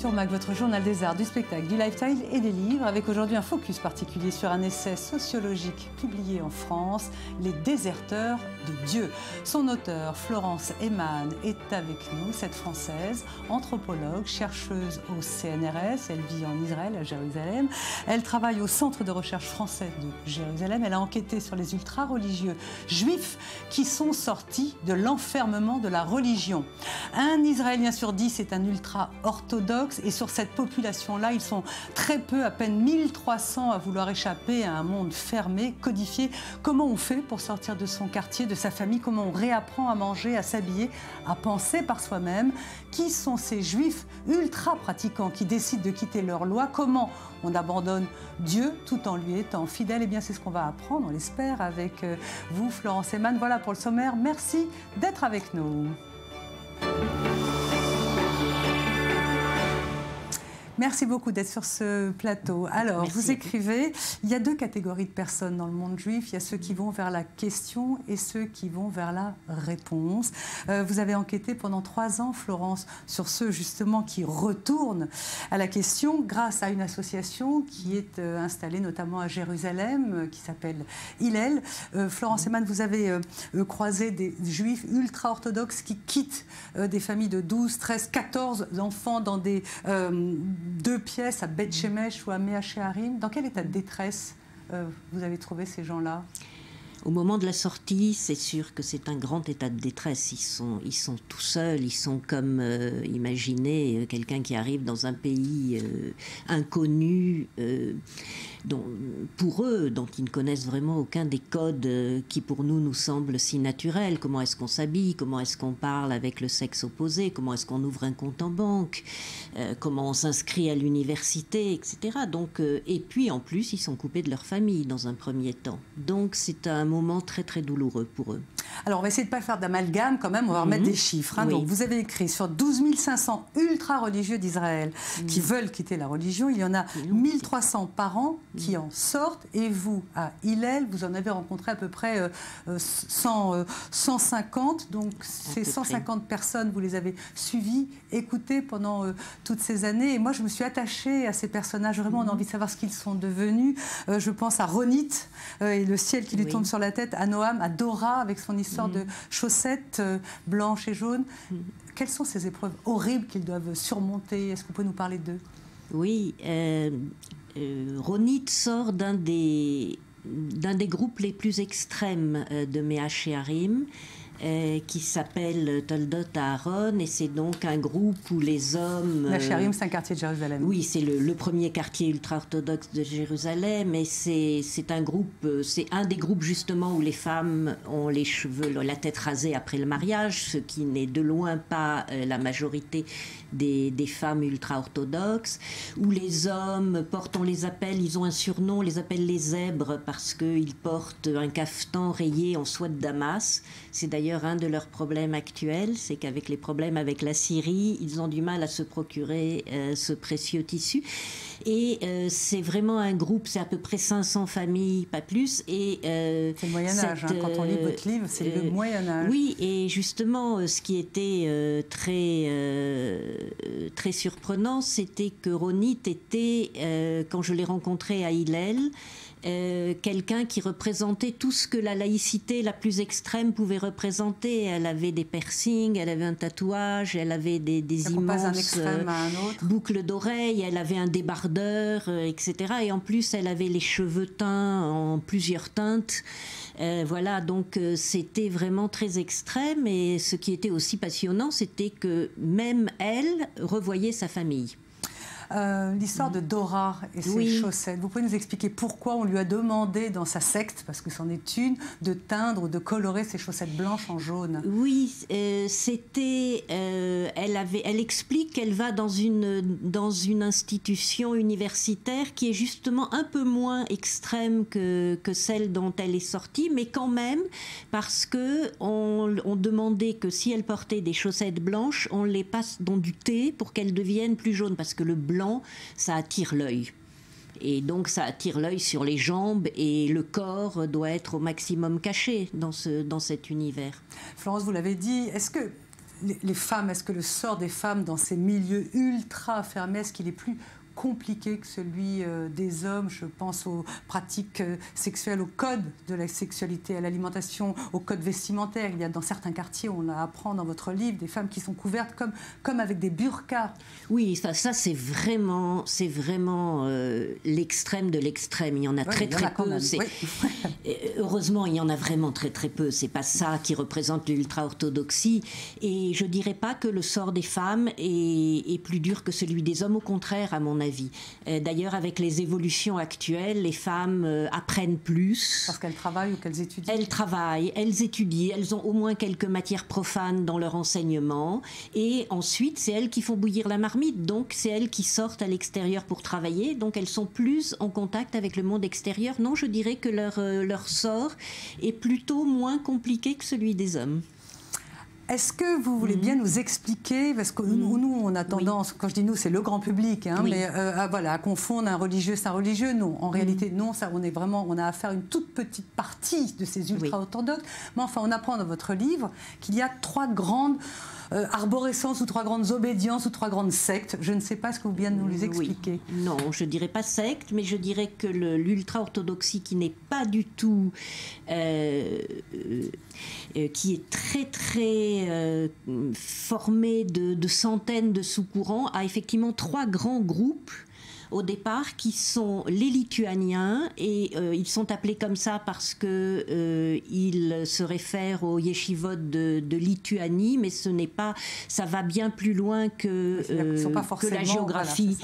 Culture Mag, votre journal des arts, du spectacle, du lifestyle et des livres, avec aujourd'hui un focus particulier sur un essai sociologique publié en France, Les déserteurs de Dieu. Son auteur, Florence Eyman, est avec nous, cette Française, anthropologue, chercheuse au CNRS, elle vit en Israël, à Jérusalem. Elle travaille au Centre de recherche français de Jérusalem. Elle a enquêté sur les ultra-religieux juifs qui sont sortis de l'enfermement de la religion. Un Israélien sur 10 est un ultra-orthodoxe et sur cette population-là, ils sont très peu, à peine 1300 à vouloir échapper à un monde fermé, codifié. Comment on fait pour sortir de son quartier, de sa famille? Comment on réapprend à manger, à s'habiller, à penser par soi-même? Qui sont ces juifs ultra-pratiquants qui décident de quitter leur loi? Comment on abandonne Dieu tout en lui étant fidèle? Eh bien, c'est ce qu'on va apprendre, on l'espère, avec vous, Florence Eyman. Voilà pour le sommaire. Merci d'être avec nous. Merci beaucoup d'être sur ce plateau. Alors, merci. Vous écrivez, il y a deux catégories de personnes dans le monde juif. Il y a ceux qui vont vers la question et ceux qui vont vers la réponse. Vous avez enquêté pendant 3 ans, Florence, sur ceux justement qui retournent à la question grâce à une association qui est installée notamment à Jérusalem, qui s'appelle Hillel. Florence Eyman, vous avez croisé des juifs ultra-orthodoxes qui quittent des familles de 12, 13, 14 enfants dans des 2 pièces à Beth Shemesh ou à Mea Shearim. Dans quel état de détresse vous avez trouvé ces gens-là? Au moment de la sortie, c'est sûr que c'est un grand état de détresse. Ils sont tout seuls, ils sont comme, imaginez, quelqu'un qui arrive dans un pays inconnu, pour eux, dont ils ne connaissent vraiment aucun des codes qui pour nous semblent si naturels. Comment est-ce qu'on s'habille? Comment est-ce qu'on parle avec le sexe opposé? Comment est-ce qu'on ouvre un compte en banque? Comment on s'inscrit à l'université, etc. Donc, et puis en plus, ils sont coupés de leur famille dans un premier temps. Donc c'est un moment très très douloureux pour eux. Alors on va essayer de ne pas faire d'amalgame quand même, on va remettre des chiffres. Oui. Donc vous avez écrit sur 12 500 ultra-religieux d'Israël qui veulent quitter la religion, il y en a 1300 par an qui en sortent, et vous, à Hillel, vous en avez rencontré à peu près 150, donc ces 150 personnes, vous les avez suivies, écoutées pendant toutes ces années, et moi je me suis attachée à ces personnages, vraiment on a envie de savoir ce qu'ils sont devenus. Je pense à Ronit et le ciel qui lui tombe sur la tête, à Noam, à Dora avec son histoire de chaussettes blanches et jaunes. Quelles sont ces épreuves horribles qu'ils doivent surmonter? Est-ce que vous pouvez nous parler d'eux? Oui, Ronit sort d'un des groupes les plus extrêmes de Mea Shearim, qui s'appelle Toldot Aaron, et c'est donc un groupe où les hommes... Mea Shearim, c'est un quartier de Jérusalem. Oui, c'est le premier quartier ultra-orthodoxe de Jérusalem, et c'est un groupe, c'est un des groupes justement où les femmes ont les cheveux, la tête rasée après le mariage, ce qui n'est de loin pas la majorité des femmes ultra-orthodoxes, où les hommes portent, on les appelle, ils ont un surnom, on les appelle les zèbres, parce qu'ils portent un cafetan rayé en soie de Damas. C'est d'ailleurs un de leurs problèmes actuels, c'est qu'avec les problèmes avec la Syrie, ils ont du mal à se procurer ce précieux tissu. Et c'est vraiment un groupe, c'est à peu près 500 familles, pas plus. Et c'est le Moyen-Âge, quand on lit votre livre, c'est le Moyen-Âge. Oui, et justement, ce qui était très surprenant, c'était que Ronit était, quand je l'ai rencontré à Hillel, quelqu'un qui représentait tout ce que la laïcité la plus extrême pouvait représenter. Elle avait des piercings, elle avait un tatouage, elle avait des immenses boucles d'oreilles, elle avait un débardeur, etc. Et en plus, elle avait les cheveux teints en plusieurs teintes. Voilà, donc c'était vraiment très extrême. Et ce qui était aussi passionnant, c'était que même elle revoyait sa famille. L'histoire de Dora et ses chaussettes. Vous pouvez nous expliquer pourquoi on lui a demandé dans sa secte, parce que c'en est une, de teindre ou de colorer ses chaussettes blanches en jaune? Oui, c'était... elle explique qu'elle va dans une institution universitaire qui est justement un peu moins extrême que celle dont elle est sortie, mais quand même, parce qu'on demandait que si elle portait des chaussettes blanches, on les passe dans du thé pour qu'elles deviennent plus jaunes, parce que le blanc, ça attire l'œil. Et donc ça attire l'œil sur les jambes, et le corps doit être au maximum caché dans cet univers. Florence, vous l'avez dit, est-ce que les femmes, est-ce que le sort des femmes dans ces milieux ultra fermés, est-ce qu'il est plus compliqué que celui des hommes? Je pense aux pratiques sexuelles, au code de la sexualité, à l'alimentation, au code vestimentaire. Il y a dans certains quartiers, on apprend dans votre livre, des femmes qui sont couvertes comme avec des burqas. Oui, ça c'est vraiment l'extrême de l'extrême. Il y en a très peu. Oui. Heureusement, il y en a vraiment très très peu. C'est pas ça qui représente l'ultra-orthodoxie. Et je dirais pas que le sort des femmes est plus dur que celui des hommes. Au contraire, à mon avis. D'ailleurs, avec les évolutions actuelles, les femmes apprennent plus. Parce qu'elles travaillent ou qu'elles étudient? Elles travaillent, elles étudient, elles ont au moins quelques matières profanes dans leur enseignement. Et ensuite, c'est elles qui font bouillir la marmite. Donc, c'est elles qui sortent à l'extérieur pour travailler. Donc, elles sont plus en contact avec le monde extérieur. Non, je dirais que leur sort est plutôt moins compliqué que celui des hommes. Est-ce que vous voulez bien nous expliquer, parce que nous, on a tendance, quand je dis nous, c'est le grand public, mais à confondre un religieux, c'est un religieux. Non, en réalité, non, ça, on a affaire à une toute petite partie de ces ultra-orthodoxes. Mais enfin, on apprend dans votre livre qu'il y a 3 grandes arborescences ou 3 grandes obédiences ou 3 grandes sectes. Je ne sais pas ce que vous bien nous les expliquer. Non, je ne dirais pas secte, mais je dirais que l'ultra-orthodoxie qui n'est pas du tout... qui est très très formée de centaines de sous-courants, a effectivement 3 grands groupes au départ, qui sont les Lituaniens, et ils sont appelés comme ça parce que ils se réfèrent aux yeshivot de Lituanie, mais ce n'est pas, ça va bien plus loin que la géographie,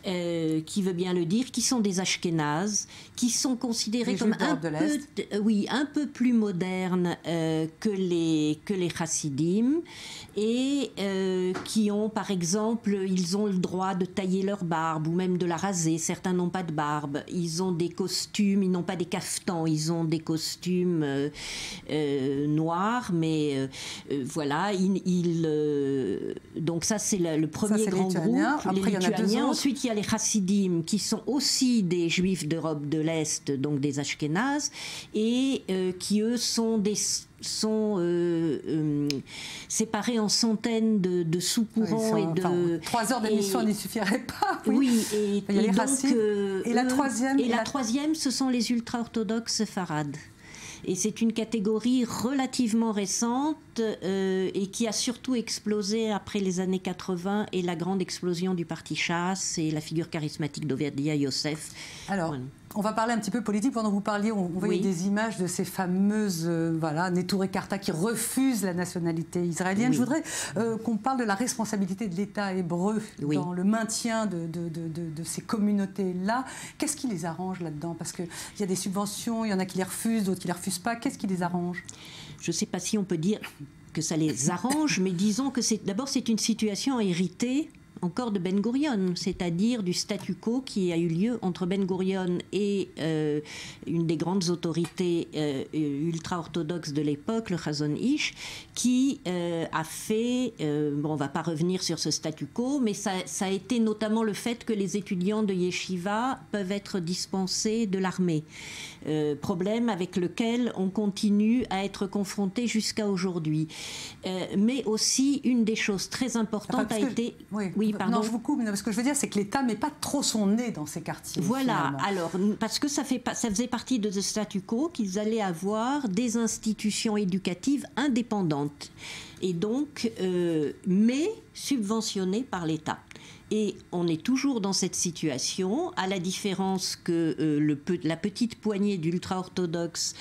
qui veut bien le dire, qui sont des Ashkénazes, qui sont considérés comme un peu plus modernes que les chassidim, et qui ont, par exemple, ils ont le droit de tailler leur barbe ou même de la raser. Certains n'ont pas de barbe. Ils ont des costumes, ils n'ont pas des caftans, ils ont des costumes noirs, mais voilà. Donc ça, c'est le premier grand groupe, les Lituaniens. Ensuite, il y a les chassidim, qui sont aussi des juifs d'Europe de l'Est, donc des Ashkénazes, et qui, eux, sont séparés en centaines de sous-courants. 3 heures d'émission n'y suffirait pas. Oui, et les donc, et la troisième la troisième, ce sont les ultra-orthodoxes séfarades. Et c'est une catégorie relativement récente et qui a surtout explosé après les années 80 et la grande explosion du parti Shas et la figure charismatique d'Ovadia Yosef. Alors, on va parler un petit peu politique. Pendant que vous parliez, on voyait des images de ces fameuses Neturei Karta qui refusent la nationalité israélienne. Je voudrais qu'on parle de la responsabilité de l'État hébreu dans le maintien de ces communautés-là. Qu'est-ce qui les arrange là-dedans? Parce qu'il y a des subventions, il y en a qui les refusent, d'autres qui ne les refusent pas. Qu'est-ce qui les arrange? Je ne sais pas si on peut dire que ça les arrange, mais disons que d'abord c'est une situation héritée encore de Ben Gurion, c'est-à-dire du statu quo qui a eu lieu entre Ben Gurion et une des grandes autorités ultra-orthodoxes de l'époque, le Chazon Ish, qui a fait, on ne va pas revenir sur ce statu quo, mais ça a été notamment le fait que les étudiants de yeshiva peuvent être dispensés de l'armée. Problème avec lequel on continue à être confronté jusqu'à aujourd'hui. Mais aussi, une des choses très importantes a été... Oui, pardon. Non, je vous coupe, mais ce que je veux dire, c'est que l'État ne met pas trop son nez dans ces quartiers. Voilà, alors, parce que ça faisait partie de ce statu quo qu'ils allaient avoir des institutions éducatives indépendantes, et donc, mais subventionnées par l'État. Et on est toujours dans cette situation, à la différence que la petite poignée d'ultra-orthodoxes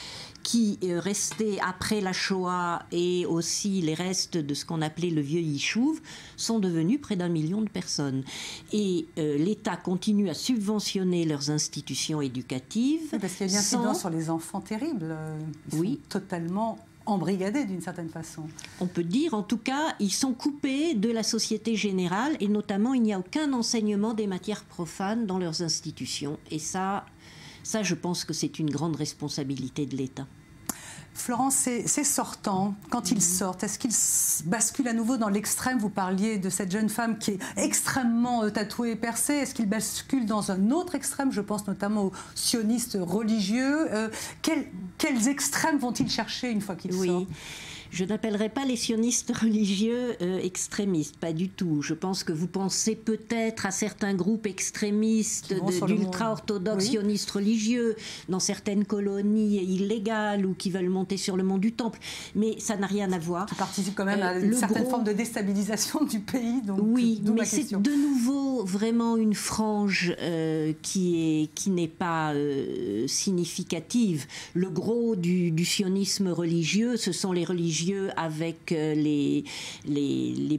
qui restaient après la Shoah et aussi les restes de ce qu'on appelait le vieux Yishuv sont devenus près d'1 million de personnes. Et l'État continue à subventionner leurs institutions éducatives. Oui, parce qu'il y a une incidence sur les enfants terrible. Ils sont totalement embrigadés d'une certaine façon. On peut dire, en tout cas, ils sont coupés de la société générale et notamment, il n'y a aucun enseignement des matières profanes dans leurs institutions. Et ça, je pense que c'est une grande responsabilité de l'État. Florence, ces sortants, quand ils sortent, est-ce qu'ils basculent à nouveau dans l'extrême? Vous parliez de cette jeune femme qui est extrêmement tatouée et percée. Est-ce qu'ils basculent dans un autre extrême? Je pense notamment aux sionistes religieux. Quels extrêmes vont-ils chercher une fois qu'ils sortent? Je n'appellerai pas les sionistes religieux extrémistes, pas du tout. Je pense que vous pensez peut-être à certains groupes extrémistes d'ultra-orthodoxes sionistes religieux dans certaines colonies illégales ou qui veulent monter sur le mont du Temple. Mais ça n'a rien à voir. Qui participent quand même à une certaine forme de déstabilisation du pays. Donc oui, mais c'est de nouveau vraiment une frange qui n'est pas significative. Le gros du sionisme religieux, ce sont les religieux avec les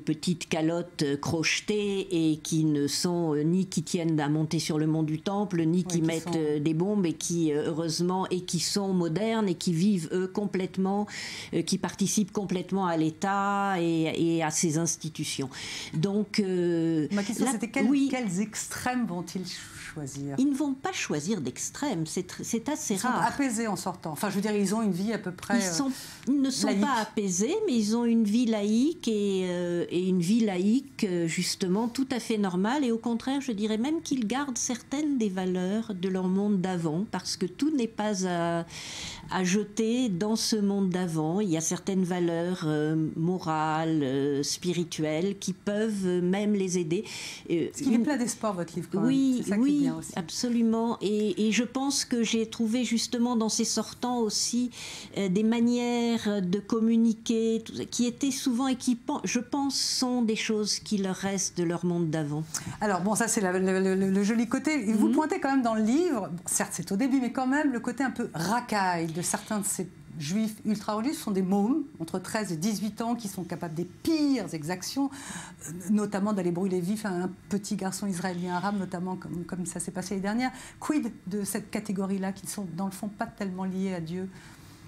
petites calottes crochetées et qui ne sont ni qui tiennent à monter sur le mont du Temple, ni qui mettent des bombes et qui, heureusement, et qui sont modernes et qui vivent, eux, complètement, qui participent complètement à l'État et à ses institutions. Donc, ma question, c'était quels extrêmes vont-ils choisir? Ils ne vont pas choisir d'extrêmes, c'est assez rare. Ils sont apaisés en sortant. Enfin, je veux dire, ils ont une vie à peu près ils ne sont laïque. Pas apaisés, mais ils ont une vie laïque et une vie laïque, justement, tout à fait normale. Et au contraire, je dirais même qu'ils gardent certaines des valeurs de leur monde d'avant, parce que tout n'est pas à jeter dans ce monde d'avant. Il y a certaines valeurs morales, spirituelles, qui peuvent même les aider. Parce qu'il est plein d'espoir, votre livre, quand même. Oui, c'est ça qui est bien aussi. Absolument. Et je pense que j'ai trouvé justement dans ces sortants aussi des manières de communiquer qui étaient souvent et qui, je pense, sont des choses qui leur restent de leur monde d'avant. Alors bon, ça c'est le joli côté. Vous pointez quand même dans le livre, certes c'est au début, mais quand même le côté un peu racaille de certains de ces juifs ultra-religieux. Ce sont des mômes entre 13 et 18 ans qui sont capables des pires exactions, notamment d'aller brûler vif un petit garçon israélien arabe, notamment comme ça s'est passé l'année dernière. Quid de cette catégorie-là qui sont dans le fond pas tellement liés à Dieu?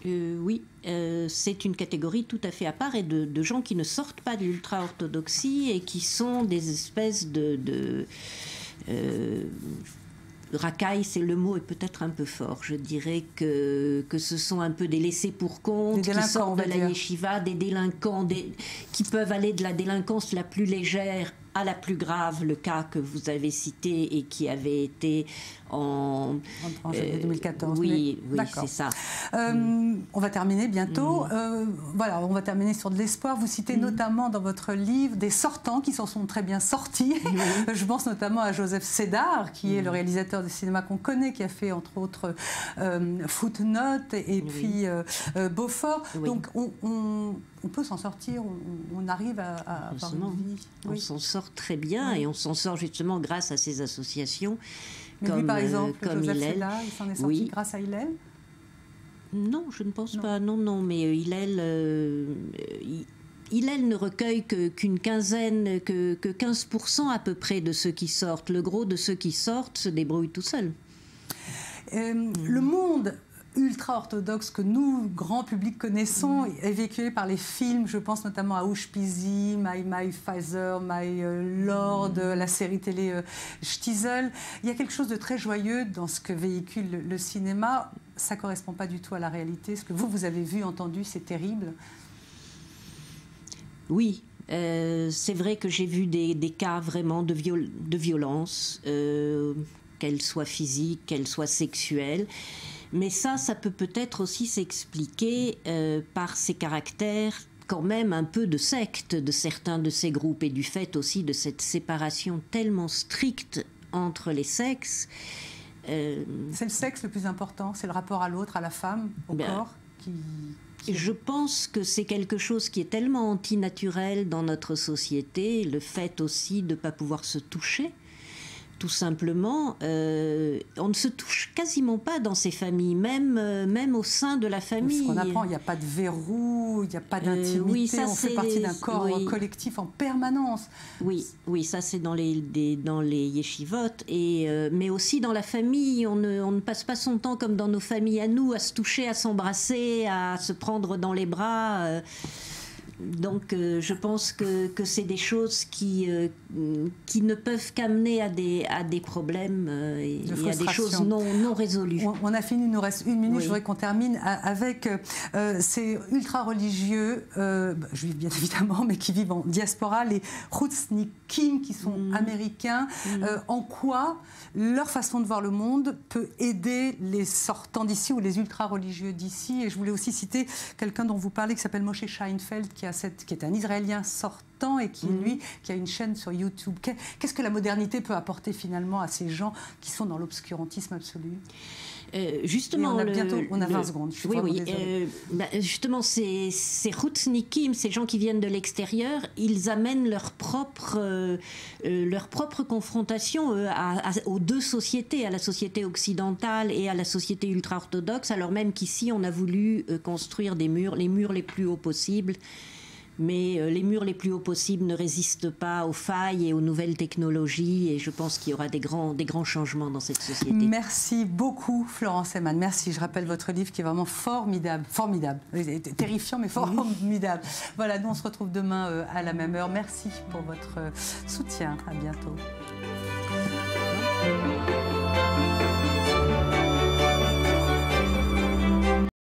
Oui, c'est une catégorie tout à fait à part et de gens qui ne sortent pas de l'ultra-orthodoxie et qui sont des espèces de racailles, le mot est peut-être un peu fort. Je dirais que ce sont un peu des laissés pour compte, qui sortent de la yeshiva, des délinquants qui peuvent aller de la délinquance la plus légère à la plus grave, le cas que vous avez cité et qui avait été en 2014. Oui, c'est ça. On va terminer bientôt. Voilà, on va terminer sur de l'espoir. Vous citez notamment dans votre livre des sortants qui s'en sont très bien sortis. Je pense notamment à Joseph Sédar, qui est le réalisateur de cinéma qu'on connaît, qui a fait entre autres Footnote et puis Beaufort. Donc on peut s'en sortir, on arrive à avoir une vie. On s'en sort très bien et on s'en sort justement grâce à ces associations. Mais comme, lui, par exemple, comme Joseph Hillel. Sédar, il s'en est sorti grâce à Hillel? Non, je ne pense pas. Non, mais Hillel ne recueille qu'une quinzaine, que 15% à peu près de ceux qui sortent. Le gros de ceux qui sortent se débrouillent tout seuls. Le monde ultra-orthodoxe que nous, grand public, connaissons est véhiculé par les films. Je pense notamment à Ushpizi, My Father, My Lord, la série télé Shtisel. Il y a quelque chose de très joyeux dans ce que véhicule le cinéma. Ça ne correspond pas du tout à la réalité. Ce que vous avez vu, entendu, c'est terrible. Oui. C'est vrai que j'ai vu des cas vraiment de violence, qu'elles soient physiques, qu'elles soient sexuelles. Mais ça peut-être aussi s'expliquer par ces caractères quand même un peu de secte de certains de ces groupes et du fait aussi de cette séparation tellement stricte entre les sexes. C'est le sexe le plus important, c'est le rapport à l'autre, à la femme, au corps qui... Je pense que c'est quelque chose qui est tellement antinaturel dans notre société, le fait aussi de ne pas pouvoir se toucher. Tout simplement, on ne se touche quasiment pas dans ces familles, même au sein de la famille. Ce qu'on apprend, il n'y a pas de verrou, il n'y a pas d'intimité, on fait partie d'un corps collectif en permanence. Oui, ça c'est dans les yeshivot, mais aussi dans la famille, on ne passe pas son temps comme dans nos familles à nous, à se toucher, à s'embrasser, à se prendre dans les bras. Donc je pense que c'est des choses qui ne peuvent qu'amener à des problèmes et à des choses non résolues. On a fini, il nous reste 1 minute. Oui. Je voudrais qu'on termine avec ces ultra-religieux, juifs bien évidemment, mais qui vivent en diaspora, les Routnikim, qui sont américains. En quoi leur façon de voir le monde peut aider les sortants d'ici ou les ultra-religieux d'ici? Et je voulais aussi citer quelqu'un dont vous parlez qui s'appelle Moshe Scheinfeld, qui est un Israélien sortant et qui, lui, qui a une chaîne sur YouTube. Qu'est-ce que la modernité peut apporter finalement à ces gens qui sont dans l'obscurantisme absolu? Justement, on a 20 secondes. Je suis justement, ces Routnikim, ces gens qui viennent de l'extérieur, ils amènent leur propre confrontation aux deux sociétés, à la société occidentale et à la société ultra-orthodoxe, alors même qu'ici, on a voulu construire les murs les plus hauts possibles. Mais les murs les plus hauts possibles ne résistent pas aux failles et aux nouvelles technologies, et je pense qu'il y aura des grands changements dans cette société. Merci beaucoup Florence Eyman, merci. Je rappelle votre livre qui est vraiment formidable, terrifiant mais formidable. Voilà, nous on se retrouve demain à la même heure. Merci pour votre soutien, à bientôt.